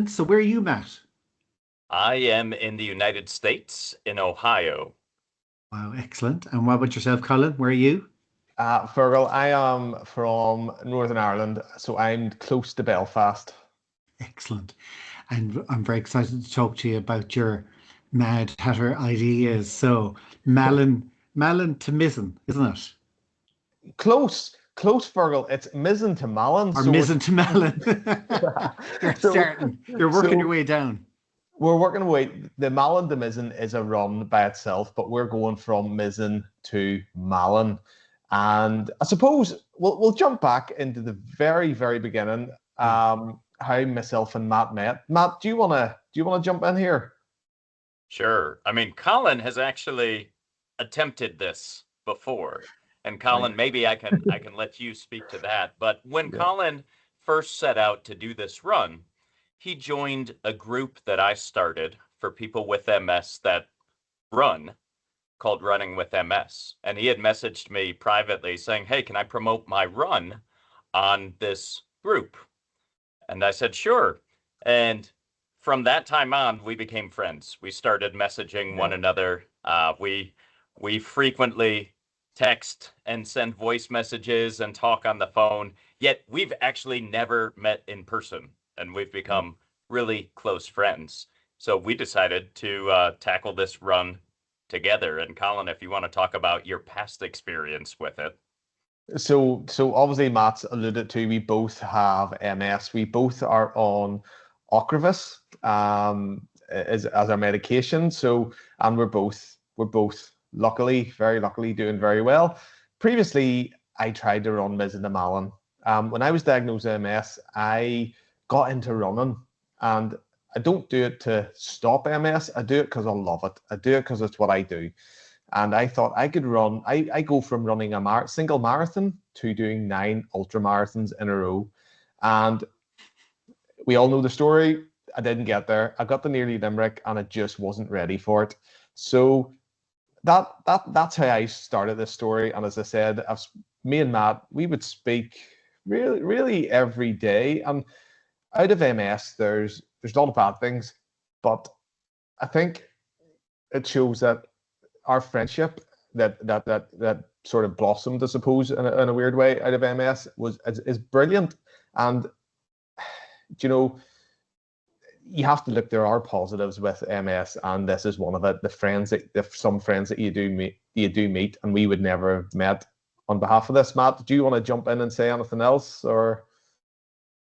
So where are you, Matt? I am in the United States, in Ohio. Wow, excellent. And what about yourself, Colin? Where are you? Fergal, I am from Northern Ireland, so I'm close to Belfast. Excellent. And I'm very excited to talk to you about your Mad Hatter ideas. So Malin to Mizen, isn't it? Close, Fergal. It's Mizen to Malin, Or so Mizen to Malin. so You're working your so way down. we're working away. The Malin to Mizen is a run by itself, but we're going from Mizen to Malin, and I suppose we'll jump back into the very beginning. Yeah. How myself and Matt met. Matt, do you wanna jump in here? Sure. I mean, Colin has actually attempted this before. And Right. Colin, maybe I can let you speak to that. But when Yeah. Colin first set out to do this run, he joined a group that I started for people with MS that run called Running with MS. And he had messaged me privately saying, "Hey, can I promote my run on this group?" And I said, sure. And from that time on, we became friends. We started messaging Yeah. one another. We frequently text and send voice messages and talk on the phone. Yet we've actually never met in person, and we've Yeah. become really close friends. So we decided to tackle this run together. And Colin, if you want to talk about your past experience with it. So obviously Matt's alluded to we both have MS. We both are on Ocrevus as our medication. So and we're both luckily, very luckily doing very well. Previously, I tried to run Mizen. When I was diagnosed with MS, I got into running and I don't do it to stop MS. I do it because I love it. I do it because it's what I do. And I thought I could run. I go from running a single marathon to doing 9 ultra marathons in a row. And we all know the story. I didn't get there. I got to nearly Limerick and I just wasn't ready for it. So that's how I started this story. And as I said, me and Matt, we would speak really every day. And out of MS, there's a lot of bad things, but I think it shows that our friendship that sort of blossomed, I suppose, in a weird way out of MS is brilliant. And you know, you have to look. There are positives with MS, and this is one of it. Some friends that you do meet, and we would never have met. On behalf of this, Matt, do you want to jump in and say anything else, or?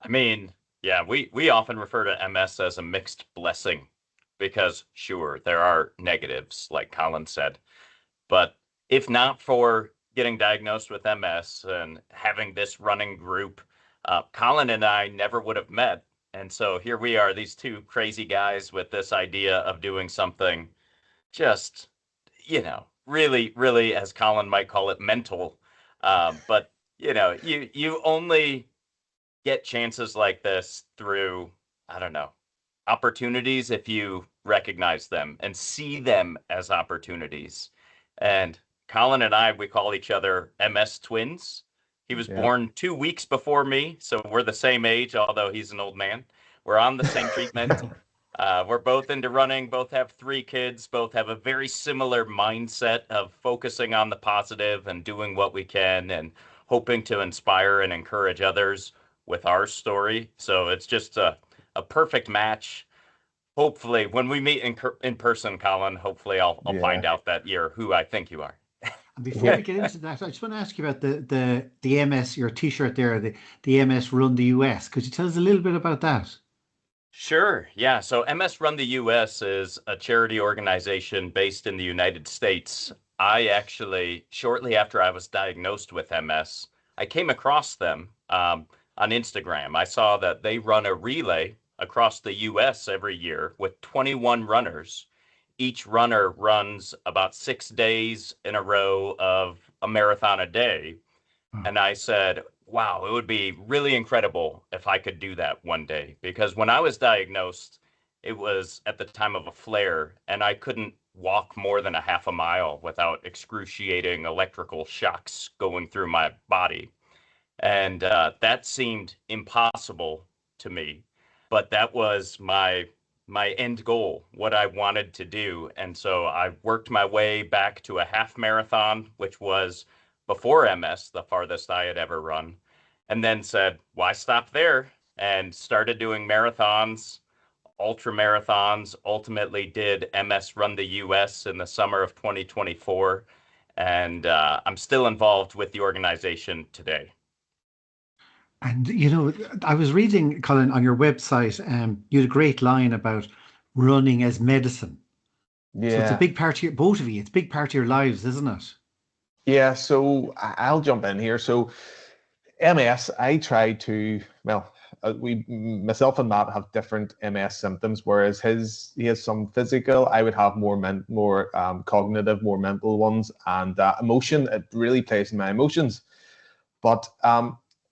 I mean, yeah, we often refer to MS as a mixed blessing because sure, there are negatives, like Colin said, but if not for getting diagnosed with MS and having this running group, Colin and I never would have met. And so here we are, these two crazy guys with this idea of doing something just, really, as Colin might call it, mental. But you only get chances like this through, I don't know, opportunities if you recognize them and see them as opportunities. And Colin and I, we call each other MS twins. He was Yeah. born 2 weeks before me, so we're the same age, although he's an old man. We're on the same treatment. We're both into running, both have 3 kids, both have a very similar mindset of focusing on the positive and doing what we can and hoping to inspire and encourage others with our story. So it's just a perfect match. Hopefully, when we meet in person, Colin, hopefully I'll Yeah. find out that you're who I think you are. And before Yeah. we get into that, I just want to ask you about the MS, your T-shirt there, the MS Run the US. Could you tell us a little bit about that? Sure. Yeah. So MS Run the US is a charity organization based in the United States. I actually, shortly after I was diagnosed with MS, I came across them on Instagram. I saw that they run a relay across the US every year with 21 runners. Each runner runs about 6 days in a row of a marathon a day. Wow. And I said, wow, it would be really incredible if I could do that one day. Because when I was diagnosed, it was at the time of a flare, and I couldn't walk more than a half a mile without excruciating electrical shocks going through my body. And that seemed impossible to me. but that was my end goal, what I wanted to do. And so I worked my way back to a half marathon, which was before MS, the farthest I had ever run, and then said, why stop there? And started doing marathons, ultra marathons, ultimately did MS Run the US in the summer of 2024. And I'm still involved with the organization today. And I was reading, Colin, on your website, you had a great line about running as medicine. So it's a Yeah. big part of both of you. It's a big part of your lives, isn't it? Yeah, so I'll jump in here. So MS, I try to, well, myself and Matt have different MS symptoms, whereas he has some physical, I would have more cognitive, more mental ones, and emotion. It really plays in my emotions. But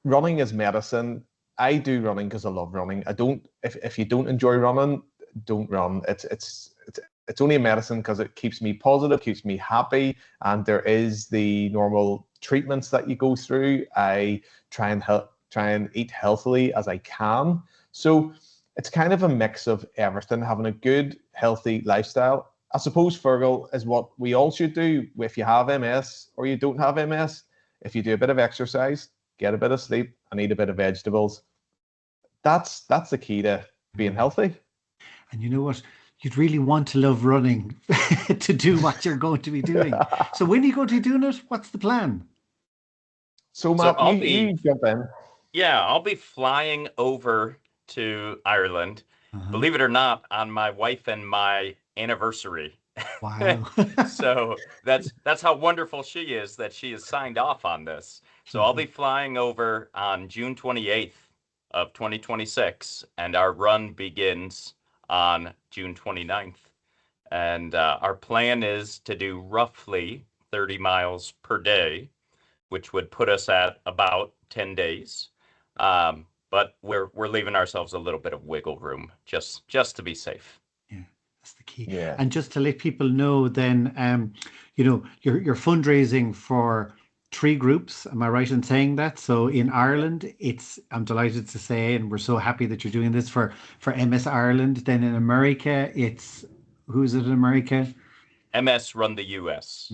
running is medicine. I do running because I love running. I don't. If you don't enjoy running, don't run. It's only a medicine because it keeps me positive, keeps me happy, and there is the normal treatments that you go through. I try and eat healthily as I can. So it's kind of a mix of everything, having a good, healthy lifestyle. I suppose, Fergal, is what we all should do if you have MS or you don't have MS. If you do a bit of exercise, get a bit of sleep, and eat a bit of vegetables, that's the key to being healthy. And you know what? You'd really want to love running to do what you're going to be doing. So when are you going to be doing it? What's the plan? So So Matt, you jump in. yeah, I'll be flying over to Ireland, Uh-huh. believe it or not, on my wife and my anniversary. Wow. So that's how wonderful she is that she has signed off on this. So I'll be Lovely. flying over on June 28th of 2026, and our run begins on June 29th. And our plan is to do roughly 30 miles per day, which would put us at about 10 days. But we're leaving ourselves a little bit of wiggle room just to be safe. Yeah, that's the key. Yeah. And just to let people know, then, you're fundraising for three groups. Am I right in saying that? So in Ireland, I'm delighted to say, and we're so happy that you're doing this for MS Ireland. Then in America, who's it in America? MS Run the US.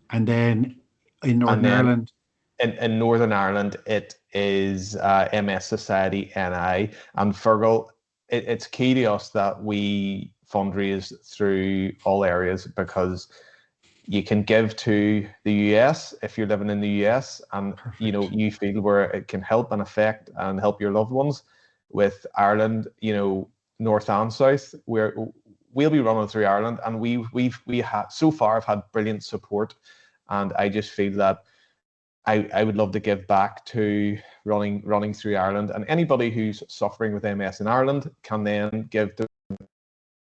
And then in And Northern then Ireland. in Northern Ireland, it is MS Society NI. And Fergal, it's key to us that we fundraise through all areas because you can give to the US if you're living in the US and Perfect. you feel where it can help and affect and help your loved ones. With Ireland, north and south, we'll be running through Ireland, and we had so far have had brilliant support, and I just feel that I would love to give back to running through Ireland, and anybody who's suffering with MS in Ireland can then give to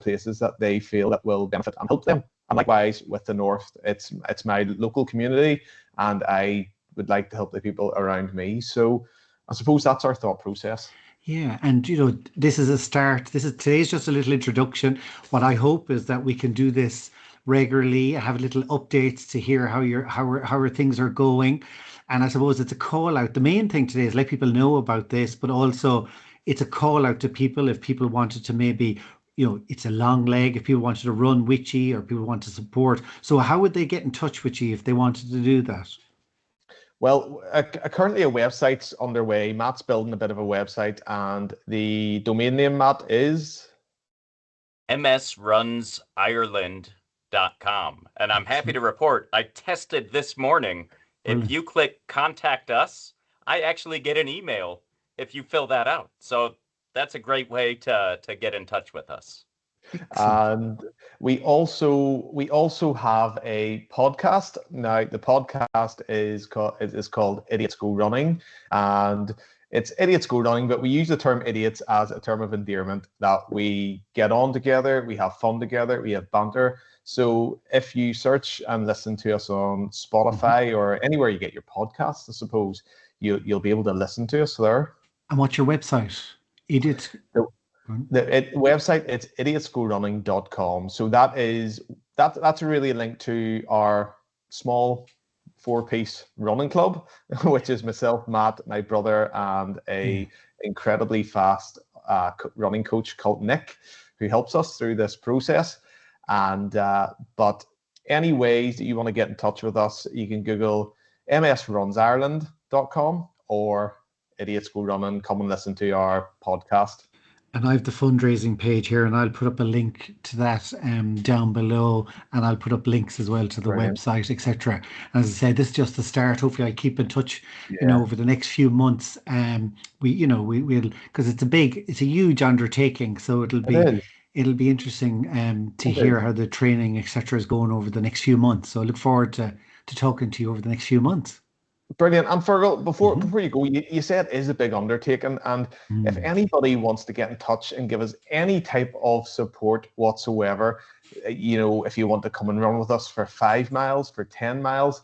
places that they feel that will benefit and help them. And likewise with the North, it's my local community, and I would like to help the people around me. So I suppose that's our thought process. Yeah, and this is a start. Today's just a little introduction. What I hope is that we can do this regularly, have little updates to hear how things are going. And I suppose it's a call out. The main thing today is let people know about this, but also it's a call out to people if people wanted to maybe, it's a long leg, if people wanted to run with you or people want to support. So how would they get in touch with you if they wanted to do that? Well, currently a website's underway. Matt's building a bit of a website, and the domain name, Matt, is msrunsireland.com. And I'm happy to report I tested this morning. If Brilliant. you click contact us, I actually get an email if you fill that out. So that's a great way to get in touch with us. Excellent. And we also have a podcast. Now the podcast is called Idiots Go Running, and it's Idiots Go Running, but we use the term idiots as a term of endearment, that we get on together, we have fun together, we have banter. So if you search and listen to us on Spotify or anywhere you get your podcasts, I suppose you'll be able to listen to us there. And what's your website? Idiot. The website, it's idiotsgorunning.com. So that's really a link to our small 4-piece running club, which is myself, Matt, my brother, and a incredibly fast running coach called Nick, who helps us through this process. And but any ways that you want to get in touch with us, you can Google msrunsireland.com or Idiots Go Running. Come and listen to our podcast. And I have the fundraising page here, and I'll put up a link to that down below, and I'll put up links as well to the Brilliant. website, etc. As I said, this is just the start. Hopefully, I'll keep in touch, Yeah. over the next few months. We'll, because it's a huge undertaking, so it'll be interesting to hear how the training, etc., is going over the next few months. So I look forward to talking to you over the next few months. Brilliant. And Fergal, before you go, you said it is a big undertaking, and if anybody wants to get in touch and give us any type of support whatsoever, if you want to come and run with us for 5 miles, for 10 miles,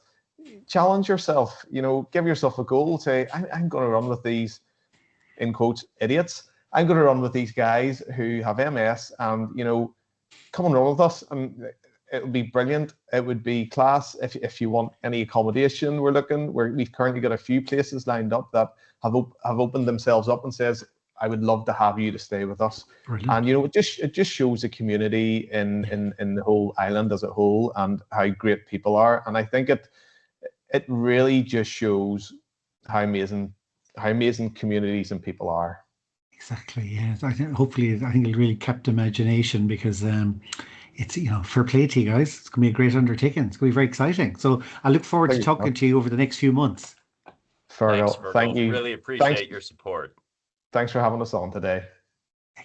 challenge yourself. Give yourself a goal. Say, I'm going to run with these, in quotes, idiots. I'm going to run with these guys who have MS, and come and run with us. And it would be brilliant. It would be class. If you want any accommodation, we've currently got a few places lined up that have opened themselves up and says, I would love to have you to stay with us. Brilliant. And it just shows the community in the whole island as a whole and how great people are. And I think it really just shows how amazing communities and people are. Exactly. Yeah. I think it'll really capture imagination, because it's, fair play to you guys. It's going to be a great undertaking. It's going to be very exciting. So I look forward to talking to you over the next few months. Fergal, thank you. Really appreciate your support. Thanks for having us on today.